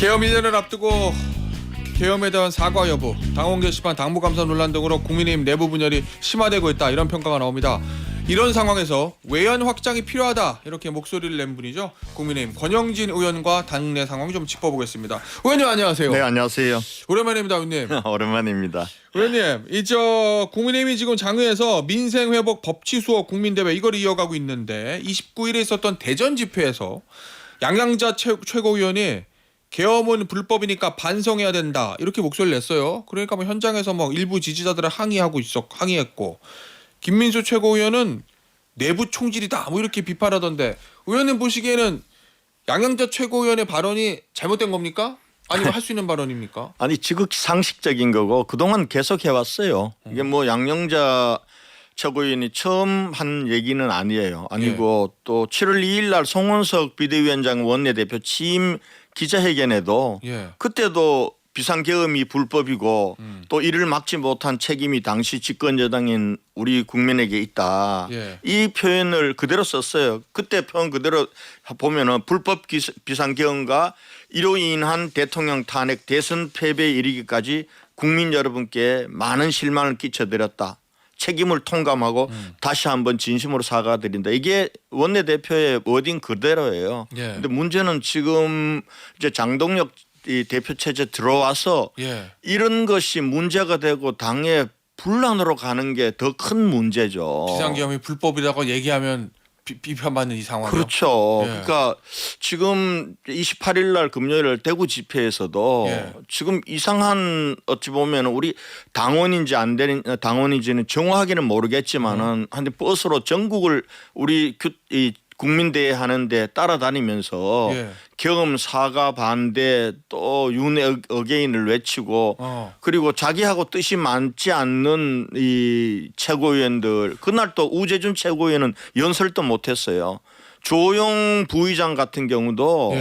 계엄 1년을 앞두고 계엄에 대한 사과 여부, 당원 게시판 당무 감사 논란 등으로 국민의힘 내부 분열이 심화되고 있다, 이런 평가가 나옵니다. 이런 상황에서 외연 확장이 필요하다, 이렇게 목소리를 낸 분이죠. 국민의힘 권영진 의원과 당내 상황 좀 짚어보겠습니다. 의원님 안녕하세요. 네, 안녕하세요. 오랜만입니다, 의원님. 오랜만입니다. 의원님, 국민의힘이 지금 장외에서 민생회복 법치수호 국민대회 이걸 이어가고 있는데 29일에 있었던 대전 집회에서 양양자 최고위원이 계엄은 불법이니까 반성해야 된다, 이렇게 목소리를 냈어요. 그러니까 뭐 현장에서 뭐 일부 지지자들을 항의했고, 김민수 최고위원은 내부 총질이다, 뭐 이렇게 비판하던데, 의원님 보시기에는 양양자 최고위원의 발언이 잘못된 겁니까? 아니면 할 수 있는 발언입니까? 아니, 지극히 상식적인 거고 그동안 계속 해왔어요. 이게 뭐 양영자 최고위원이 처음 한 얘기는 아니고 또 7월 2일 날 송원석 비대위원장 원내대표 취임 기자회견에도 그때도 비상계엄이 불법이고 또 이를 막지 못한 책임이 당시 집권여당인 우리 국민에게 있다. 이 표현을 그대로 썼어요. 그때 표현 그대로 보면은 불법 비상계엄과 이로 인한 대통령 탄핵, 대선 패배에 이르기까지 국민 여러분께 많은 실망을 끼쳐드렸다. 책임을 통감하고 다시 한번 진심으로 사과드린다. 이게 원내대표의 워딩 그대로예요. 근데 문제는 지금 이제 장동혁 이 대표 체제 들어와서 이런 것이 문제가 되고 당의 분란으로 가는 게 더 큰 문제죠. 비상계엄이 불법이라고 얘기하면 비판받는 이 상황이요. 그렇죠. 그러니까 지금 28일 날 금요일 대구 집회에서도 지금 이상한, 어찌 보면 우리 당원인지 안 되는 당원인지는 정확하게는 모르겠지만은 한데 버스로 전국을 우리 이 국민대회 하는데 따라다니면서 계엄 사과 반대 또 윤회 어게인을 외치고 그리고 자기하고 뜻이 맞지 않는 이 최고위원들, 그날 또 우재준 최고위원은 연설도 못했어요. 조용 부의장 같은 경우도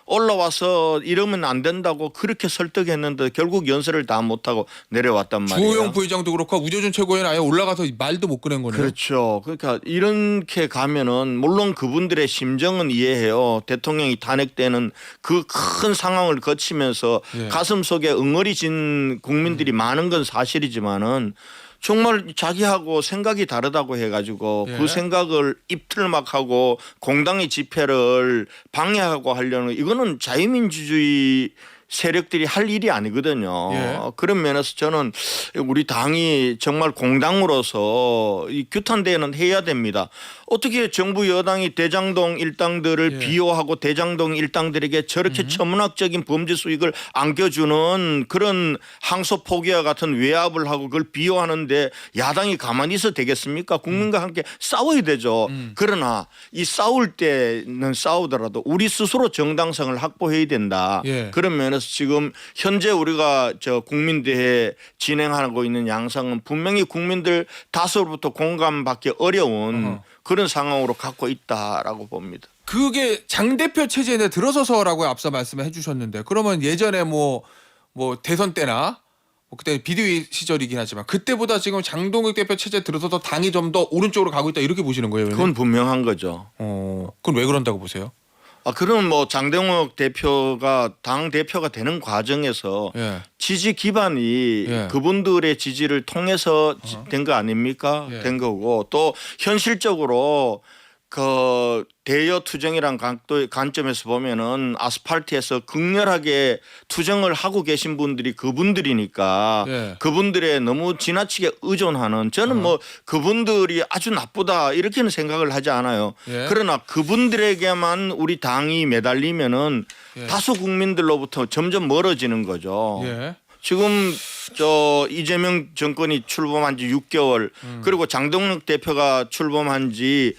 올라와서 이러면 안 된다고 그렇게 설득했는데 결국 연설을 다 못하고 내려왔단 말이에요. 주호영 부의장도 그렇고 우재준 최고위원 아예 올라가서 말도 못 꺼낸 거네요. 그렇죠. 그러니까 이렇게 가면은 물론 그분들의 심정은 이해해요. 대통령이 탄핵되는 그 큰 상황을 거치면서 가슴속에 응어리진 국민들이 많은 건 사실이지만은 정말 자기하고 생각이 다르다고 해가지고 그 생각을 입틀막하고 공당의 집회를 방해하고 하려는, 이거는 자유민주주의 세력들이 할 일이 아니거든요. 그런 면에서 저는 우리 당이 정말 공당으로서 이 규탄대회는 해야 됩니다. 어떻게 정부 여당이 대장동 일당들을 비호하고 대장동 일당들에게 저렇게 천문학적인 범죄 수익을 안겨주는 그런 항소 포기와 같은 외압을 하고 그걸 비호하는데 야당이 가만히 있어 되겠습니까? 국민과 함께 싸워야 되죠. 그러나 이 싸울 때는 싸우더라도 우리 스스로 정당성을 확보해야 된다. 그런 면에서 지금 현재 우리가 국민대회 진행하고 있는 양상은 분명히 국민들 다수로부터 공감받기 어려운 그런 상황으로 갖고 있다라고 봅니다. 그게 장 대표 체제에 들어서서라고 앞서 말씀해 주셨는데, 그러면 예전에 뭐 대선 때나 그때 비대위 시절이긴 하지만 그때보다 지금 장동혁 대표 체제 들어서서 당이 좀 더 오른쪽으로 가고 있다, 이렇게 보시는 거예요? 그건 분명한 거죠. 그건 왜 그런다고 보세요? 그럼 뭐 장동혁 대표가 당 대표가 되는 과정에서 지지 기반이 그분들의 지지를 통해서 된 거 아닙니까? 된 거고, 또 현실적으로 그 대여 투쟁이란 관점에서 보면은 아스팔트에서 극렬하게 투쟁을 하고 계신 분들이 그분들이니까 그분들의 너무 지나치게 의존하는, 저는 뭐 그분들이 아주 나쁘다 이렇게는 생각을 하지 않아요. 그러나 그분들에게만 우리 당이 매달리면은 다수 국민들로부터 점점 멀어지는 거죠. 지금 이재명 정권이 출범한 지 6개월 그리고 장동혁 대표가 출범한 지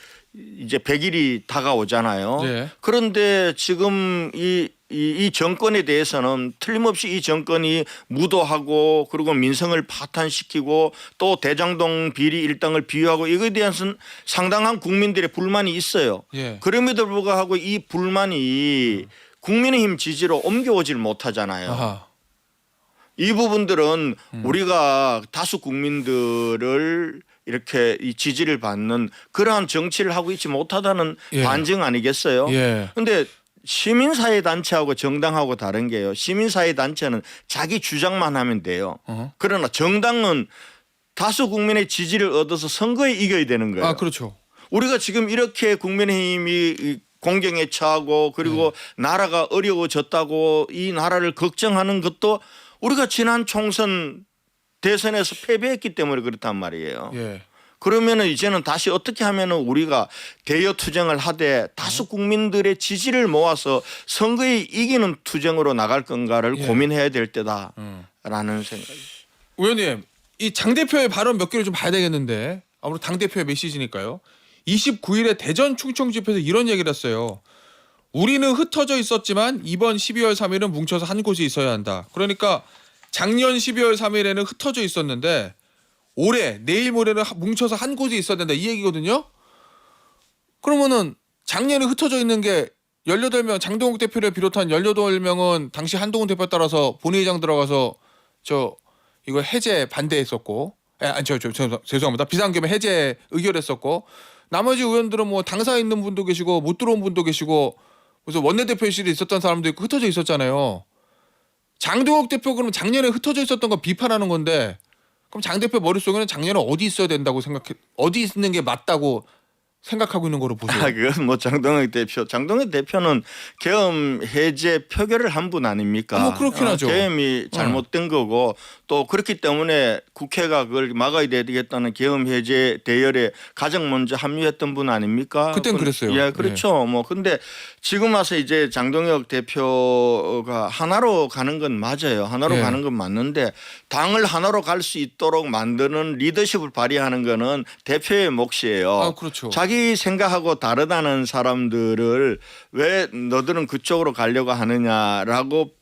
이제 100일이 다가오잖아요. 그런데 지금 이 정권에 대해서는 틀림없이 이 정권이 무도하고 그리고 민생을 파탄시키고 또 대장동 비리 일당을 비호하고 이거에 대해서는 상당한 국민들의 불만이 있어요. 그럼에도 불구하고 이 불만이 국민의힘 지지로 옮겨오질 못하잖아요. 이 부분들은 우리가 다수 국민들을 이렇게 이 지지를 받는 그러한 정치를 하고 있지 못하다는 반증 아니겠어요? 그런데 시민사회 단체하고 정당하고 다른 게요. 시민사회 단체는 자기 주장만 하면 돼요. 그러나 정당은 다수 국민의 지지를 얻어서 선거에 이겨야 되는 거예요. 아, 그렇죠. 우리가 지금 이렇게 국민의힘이 공경에 처하고 그리고 나라가 어려워졌다고 이 나라를 걱정하는 것도 우리가 지난 총선 대선에서 패배했기 때문에 그렇단 말이에요. 예. 그러면은 이제는 다시 어떻게 하면은 우리가 대여 투쟁을 하되 다수 국민들의 지지를 모아서 선거에 이기는 투쟁으로 나갈 건가를 예. 고민해야 될 때다라는 생각이. 의원님, 이 장 대표의 발언 몇 개를 좀 봐야 되겠는데 아무래도 당 대표의 메시지니까요. 29일에 대전 충청 집회에서 이런 얘기를 했어요. 우리는 흩어져 있었지만 이번 12월 3일은 뭉쳐서 한 곳에 있어야 한다. 그러니까 작년 12월 3일에는 흩어져 있었는데 올해 내일 모레는 뭉쳐서 한 곳에 있어야 된다 이 얘기거든요. 그러면은 작년에 흩어져 있는 게 18명 장동욱 대표를 비롯한 18명은 당시 한동훈 대표 따라서 본회의장 들어가서 이거 해제 반대했었고 죄송합니다. 비상계엄 해제 의결했었고 나머지 의원들은 뭐 당사에 있는 분도 계시고 못 들어온 분도 계시고 그래서 원내대표실에 있었던 사람도 있고 흩어져 있었잖아요. 장동욱 대표 그러면 작년에 흩어져 있었던 거 비판하는 건데 그럼 장 대표 머릿속에는 작년에 어디 있어야 된다고 어디 있는 게 맞다고 생각하고 있는 거로 보세요. 그건 뭐 장동혁 대표는 계엄 해제 표결을 한 분 아닙니까? 뭐 그렇긴 하죠. 계엄이 잘못된 거고 또 그렇기 때문에 국회가 그걸 막아야 되겠다는 계엄 해제 대열에 가장 먼저 합류했던 분 아닙니까? 그땐 그랬어요. 예, 그렇죠. 뭐 근데 지금 와서 이제 장동혁 대표가 하나로 가는 건 맞아요. 하나로 예. 가는 건 맞는데 당을 하나로 갈 수 있도록 만드는 리더십을 발휘하는 거는 대표의 몫이에요. 아, 그렇죠. 자기 생각하고 다르다는 사람들을 왜 너들은 그쪽으로 가려고 하느냐라고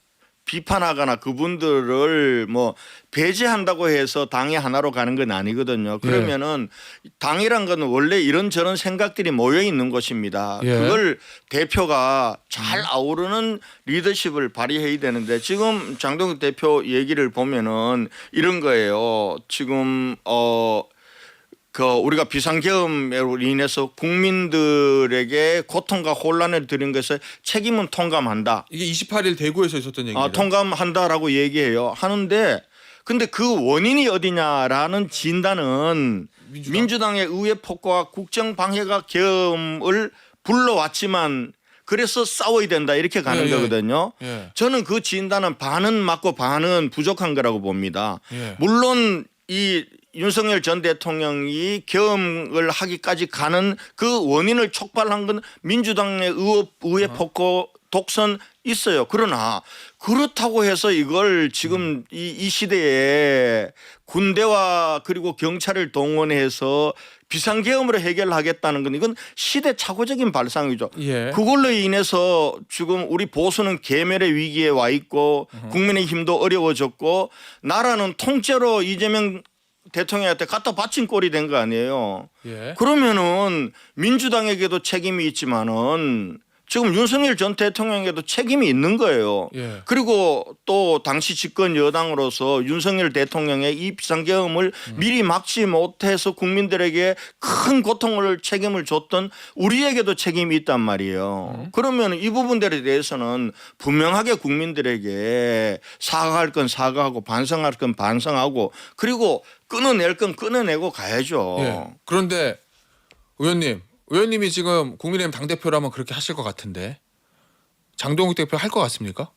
비판하거나 그분들을 뭐 배제한다고 해서 당이 하나로 가는 건 아니거든요. 그러면은 당이란 건 원래 이런저런 생각들이 모여 있는 곳입니다. 예. 그걸 대표가 잘 아우르는 리더십을 발휘해야 되는데 지금 장동혁 대표 얘기를 보면은 이런 거예요. 지금 우리가 비상계엄으로 인해서 국민들에게 고통과 혼란을 드린 것에 책임은 통감한다. 이게 28일 대구에서 있었던 얘기입니다. 통감한다라고 얘기해요. 하는데 근데 그 원인이 어디냐라는 진단은 민주당의 의회 폭거와 국정 방해가 계엄을 불러왔지만 그래서 싸워야 된다 이렇게 가는 거거든요. 저는 그 진단은 반은 맞고 반은 부족한 거라고 봅니다. 물론 이 윤석열 전 대통령이 계엄을 하기까지 가는 그 원인을 촉발한 건 민주당의 의회 폭거 독선 있어요. 그러나 그렇다고 해서 이걸 지금 이 시대에 군대와 그리고 경찰을 동원해서 비상계엄으로 해결하겠다는 건 이건 시대착오적인 발상이죠. 그걸로 인해서 지금 우리 보수는 계멸의 위기에 와 있고 국민의힘도 어려워졌고 나라는 통째로 이재명 대통령한테 갖다 바친 꼴이 된 거 아니에요. 그러면은 민주당에게도 책임이 있지만은 지금 윤석열 전 대통령에게도 책임이 있는 거예요. 그리고 또 당시 집권 여당으로서 윤석열 대통령의 이 비상계엄을 미리 막지 못해서 국민들에게 큰 고통을 책임을 줬던 우리에게도 책임이 있단 말이에요. 그러면 이 부분들에 대해서는 분명하게 국민들에게 사과할 건 사과하고 반성할 건 반성하고 그리고 끊어낼 건 끊어내고 가야죠. 그런데 의원님이 지금 국민의힘 당대표라면 그렇게 하실 것 같은데 장동욱 대표 할 것 같습니까?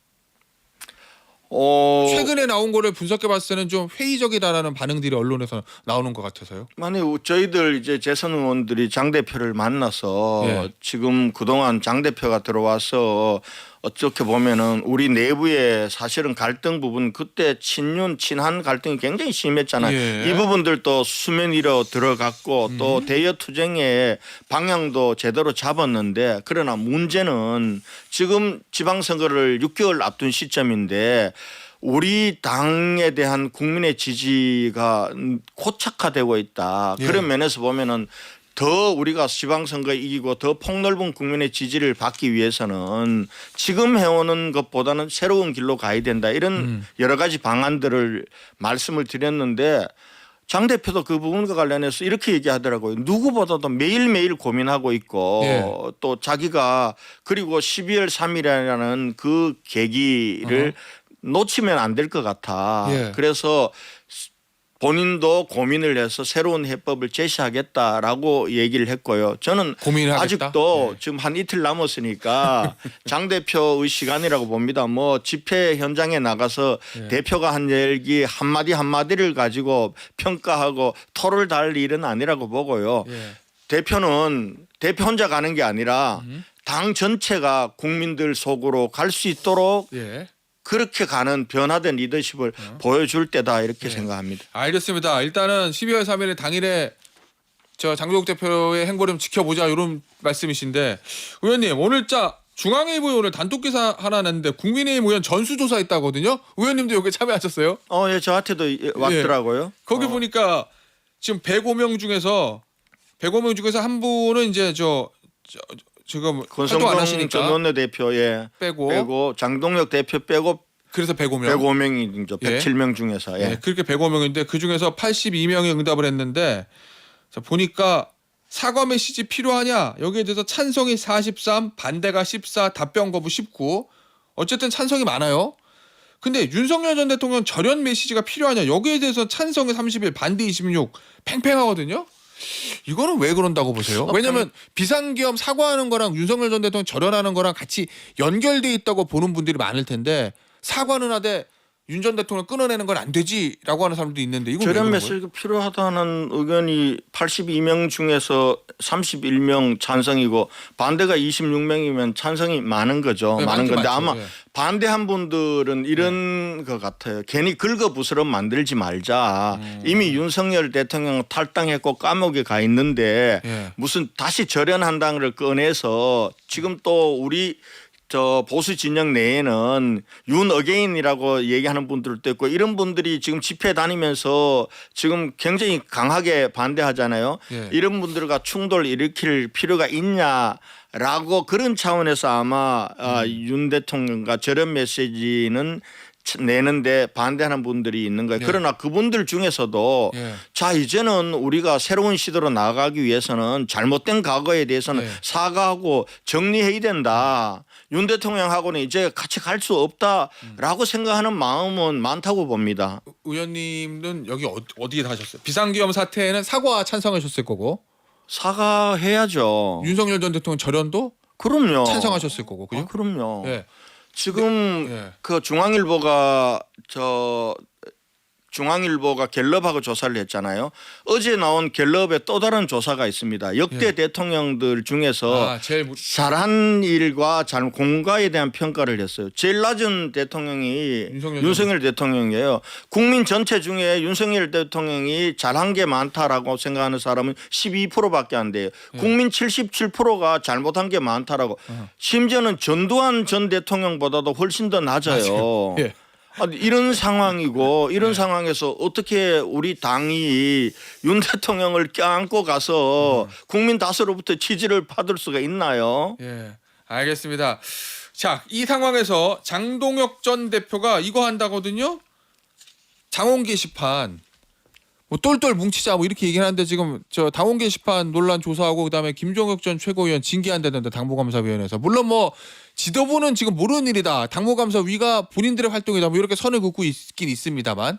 최근에 나온 거를 분석해 봤을 때는 좀 회의적이다라는 반응들이 언론에서 나오는 것 같아서요. 아니 저희들 이제 재선 의원들이 장 대표를 만나서 지금 그동안 장 대표가 들어와서 어떻게 보면은 우리 내부에 사실은 갈등 부분 그때 친윤 친한 갈등이 굉장히 심했잖아요. 이 부분들도 수면 위로 들어갔고 또 대여 투쟁의 방향도 제대로 잡았는데 그러나 문제는 지금 지방선거를 6개월 앞둔 시점인데 우리 당에 대한 국민의 지지가 고착화되고 있다. 그런 면에서 보면은 더 우리가 지방선거에 이기고 더 폭넓은 국민의 지지를 받기 위해서는 지금 해오는 것보다는 새로운 길로 가야 된다. 이런 여러 가지 방안들을 말씀을 드렸는데 장 대표도 그 부분과 관련해서 이렇게 얘기하더라고요. 누구보다도 매일매일 고민하고 있고 예. 또 자기가 그리고 12월 3일이라는 그 계기를 놓치면 안 될 것 같아. 예. 그래서 본인도 고민을 해서 새로운 해법을 제시하겠다라고 얘기를 했고요. 저는 고민을 하겠다? 아직도 예. 지금 한 이틀 남았으니까 장 대표의 시간이라고 봅니다. 뭐 집회 현장에 나가서 예. 대표가 한 얘기 한마디 한마디를 가지고 평가하고 토를 달 일은 아니라고 보고요. 예. 대표는 대표 혼자 가는 게 아니라 당 전체가 국민들 속으로 갈 수 있도록 예. 그렇게 가는 변화된 리더십을 보여줄 때다 이렇게 생각합니다. 알겠습니다. 일단은 12월 3일 당일에 저 장동혁 대표의 행보를 좀 지켜보자 이런 말씀이신데 의원님 오늘자 중앙일보에 오늘 단독 기사 하나 냈는데 국민의힘 의원 전수조사 있다거든요. 의원님도 여기 참여하셨어요? 예, 저한테도 왔더라고요. 거기 보니까 지금 105명 중에서 한 분은 이제 지금 활동 안 권성동 전 하시니까 원내대표 빼고 장동혁 대표 빼고 그래서 105명. 105명이죠. 107명 중에서. 예, 그렇게 105명인데 그 중에서 82명이 응답을 했는데 자, 보니까 사과 메시지 필요하냐 여기에 대해서 찬성이 43, 반대가 14, 답변 거부 19. 어쨌든 찬성이 많아요. 근데 윤석열 전 대통령 절연 메시지가 필요하냐 여기에 대해서 찬성이 31, 반대 26 팽팽하거든요. 이거는 왜 그런다고 보세요? 왜냐하면 비상계엄 사과하는 거랑 윤석열 전 대통령 절연하는 거랑 같이 연결돼 있다고 보는 분들이 많을 텐데 사과는 하되 윤 전 대통령 끊어내는 건 안 되지라고 하는 사람도 있는데 이건 절연 왜 그런 거예요? 메시지가 필요하다는 의견이 82명 중에서 31명 찬성이고 반대가 26명이면 찬성이 많은 거죠. 네, 많은 건데 많죠. 아마 예. 반대한 분들은 이런 것 같아요. 괜히 긁어부스럼 만들지 말자. 이미 윤석열 대통령 탈당했고 감옥에 가 있는데 예. 무슨 다시 절연한다는 걸 꺼내서 지금 또 우리 보수 진영 내에는 윤 어게인이라고 얘기하는 분들도 있고 이런 분들이 지금 집회 다니면서 지금 굉장히 강하게 반대하잖아요. 예. 이런 분들과 충돌을 일으킬 필요가 있냐라고 그런 차원에서 아마 윤 대통령과 저런 메시지는 내는데 반대하는 분들이 있는 거예요. 예. 그러나 그분들 중에서도 예. 자 이제는 우리가 새로운 시대로 나아가기 위해서는 잘못된 과거에 대해서는 예. 사과하고 정리해야 된다. 윤 대통령하고는 이제 같이 갈 수 없다라고 생각하는 마음은 많다고 봅니다. 의원님은 여기 어디에 다 하셨어요? 비상계엄 사태에는 사과 찬성하셨을 거고 사과해야죠. 윤석열 전 대통령 절연도 그럼요. 찬성하셨을 거고 그죠? 그럼요. 예. 지금 예. 그 중앙일보가 갤럽하고 조사를 했잖아요. 어제 나온 갤럽의 또 다른 조사가 있습니다. 역대 예. 대통령들 중에서 잘한 일과 공과에 대한 평가를 했어요. 제일 낮은 대통령이 윤석열 대통령이에요. 국민 전체 중에 윤석열 대통령이 잘한 게 많다라고 생각하는 사람은 12%밖에 안 돼요. 예. 국민 77%가 잘못한 게 많다라고. 심지어는 전두환 전 대통령보다도 훨씬 더 낮아요. 예. 이런 상황이고 이런 상황에서 어떻게 우리 당이 윤 대통령을 껴안고 가서 국민 다수로부터 지지를 받을 수가 있나요? 예, 알겠습니다. 자, 이 상황에서 장동혁 전 대표가 이거 한다거든요. 당원 게시판 뭐 똘똘 뭉치자 뭐 이렇게 얘기하는데 지금 당원 게시판 논란 조사하고 그다음에 김종혁 전 최고위원 징계한다던데 당무감사위원회에서 물론 뭐 지도부는 지금 모르는 일이다. 당무감사위가 본인들의 활동이다. 뭐 이렇게 선을 긋고 있긴 있습니다만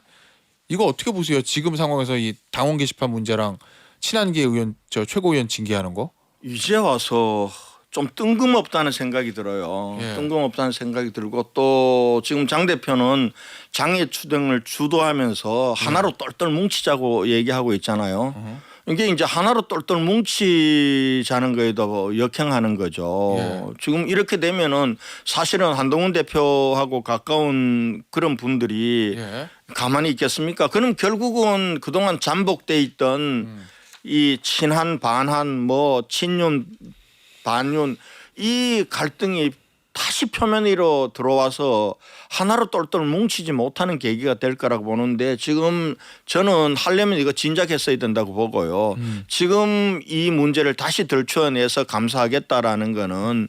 이거 어떻게 보세요? 지금 상황에서 이 당원 게시판 문제랑 친한계 의원 최고위원 징계하는 거? 이제 와서 좀 뜬금없다는 생각이 들어요. 예. 뜬금없다는 생각이 들고 또 지금 장 대표는 장애 투쟁을 주도하면서 하나로 똘똘 뭉치자고 얘기하고 있잖아요. 이게 이제 하나로 똘똘 뭉치자는 거에도 역행하는 거죠. 예. 지금 이렇게 되면은 사실은 한동훈 대표하고 가까운 그런 분들이 예. 가만히 있겠습니까? 그럼 결국은 그동안 잠복돼 있던 이 친한 반한 뭐 친윤 반윤 이 갈등이 다시 표면 위로 들어와서 하나로 똘똘 뭉치지 못하는 계기가 될 거라고 보는데 지금 저는 하려면 이거 진작했어야 된다고 보고요. 지금 이 문제를 다시 들추어내서 감사하겠다라는 거는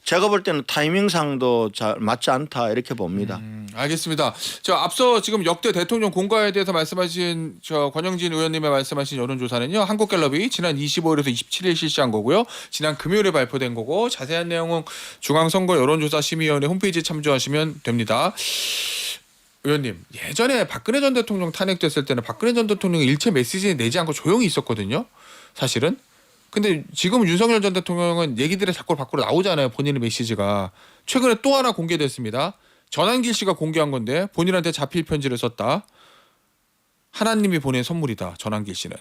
제가 볼 때는 타이밍상도 잘 맞지 않다 이렇게 봅니다. 알겠습니다. 저 앞서 지금 역대 대통령 공과에 대해서 말씀하신 저 권영진 의원님의 말씀하신 여론조사는요. 한국갤럽이 지난 25일에서 27일 실시한 거고요. 지난 금요일에 발표된 거고 자세한 내용은 중앙선거 여론조사심의위원회 홈페이지에 참조하시면 됩니다. 의원님, 예전에 박근혜 전 대통령 탄핵됐을 때는 박근혜 전 대통령이 일체 메시지 내지 않고 조용히 있었거든요. 사실은. 근데 지금 윤석열 전 대통령은 얘기들이 자꾸 밖으로 나오잖아요. 본인의 메시지가. 최근에 또 하나 공개됐습니다. 전한길 씨가 공개한 건데 본인한테 자필 편지를 썼다. 하나님이 보낸 선물이다. 전한길 씨는.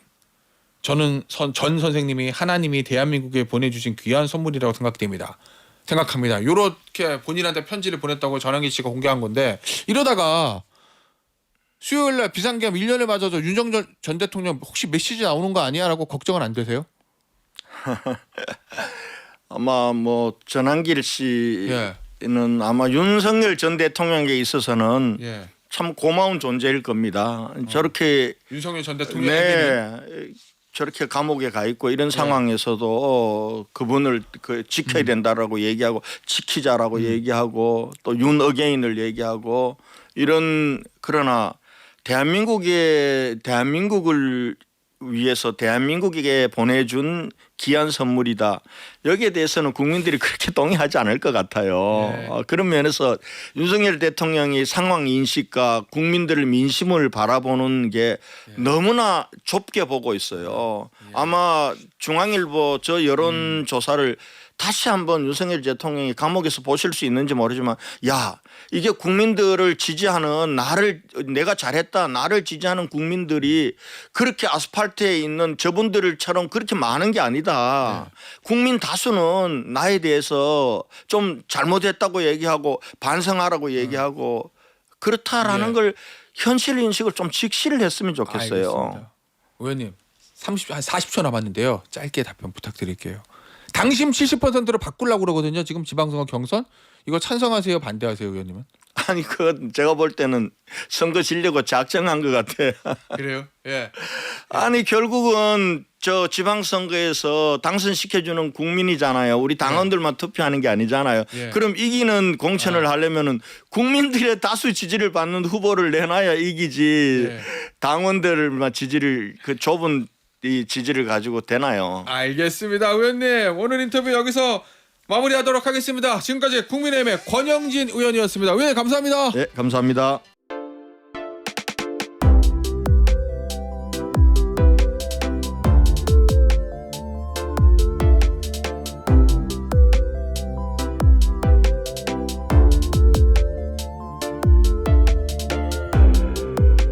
저는 전 선생님이 하나님이 대한민국에 보내주신 귀한 선물이라고 생각합니다. 요렇게 본인한테 편지를 보냈다고 전한길 씨가 공개한 건데 이러다가 수요일날 비상계엄 1년을 맞아서 윤석열 전 대통령 혹시 메시지 나오는 거 아니야라고 걱정은 안 되세요? 아마 뭐 전한길 씨는 예. 아마 윤석열 전 대통령에 있어서는 예. 참 고마운 존재일 겁니다. 저렇게 윤석열 전 대통령 저렇게 감옥에 가 있고 이런 상황에서도 그분을 지켜야 된다라고 얘기하고 지키자라고 얘기하고 또 윤 어게인을 얘기하고 이런 그러나 대한민국을 위해서 대한민국에게 보내준 귀한 선물이다. 여기에 대해서는 국민들이 그렇게 동의하지 않을 것 같아요. 네. 그런 면에서 윤석열 대통령이 상황 인식과 국민들의 민심을 바라보는 게 너무나 좁게 보고 있어요. 아마 중앙일보 저 여론조사를 다시 한번 윤석열 대통령이 감옥에서 보실 수 있는지 모르지만 야 이게 국민들을 지지하는 내가 잘했다 나를 지지하는 국민들이 그렇게 아스팔트에 있는 저분들처럼 그렇게 많은 게 아니다. 국민 다수는 나에 대해서 좀 잘못했다고 얘기하고 반성하라고 얘기하고 그렇다라는 걸 현실 인식을 좀 직시를 했으면 좋겠어요. 알겠습니다. 의원님 한 40초 남았는데요. 짧게 답변 부탁드릴게요. 당심 70%로 바꾸려고 그러거든요. 지금 지방선거 경선. 이거 찬성하세요? 반대하세요? 의원님은? 아니 그건 제가 볼 때는 선거 지려고 작정한 것 같아. 그래요? 예. 아니 결국은 저 지방선거에서 당선시켜주는 국민이잖아요. 우리 당원들만 투표하는 게 아니잖아요. 예. 그럼 이기는 공천을 하려면은 국민들의 다수 지지를 받는 후보를 내놔야 이기지. 예. 당원들만 지지를 좁은 이 지지를 가지고 되나요? 알겠습니다. 의원님 오늘 인터뷰 여기서 마무리하도록 하겠습니다. 지금까지 국민의힘의 권영진 의원이었습니다. 의원님 감사합니다. 네, 감사합니다.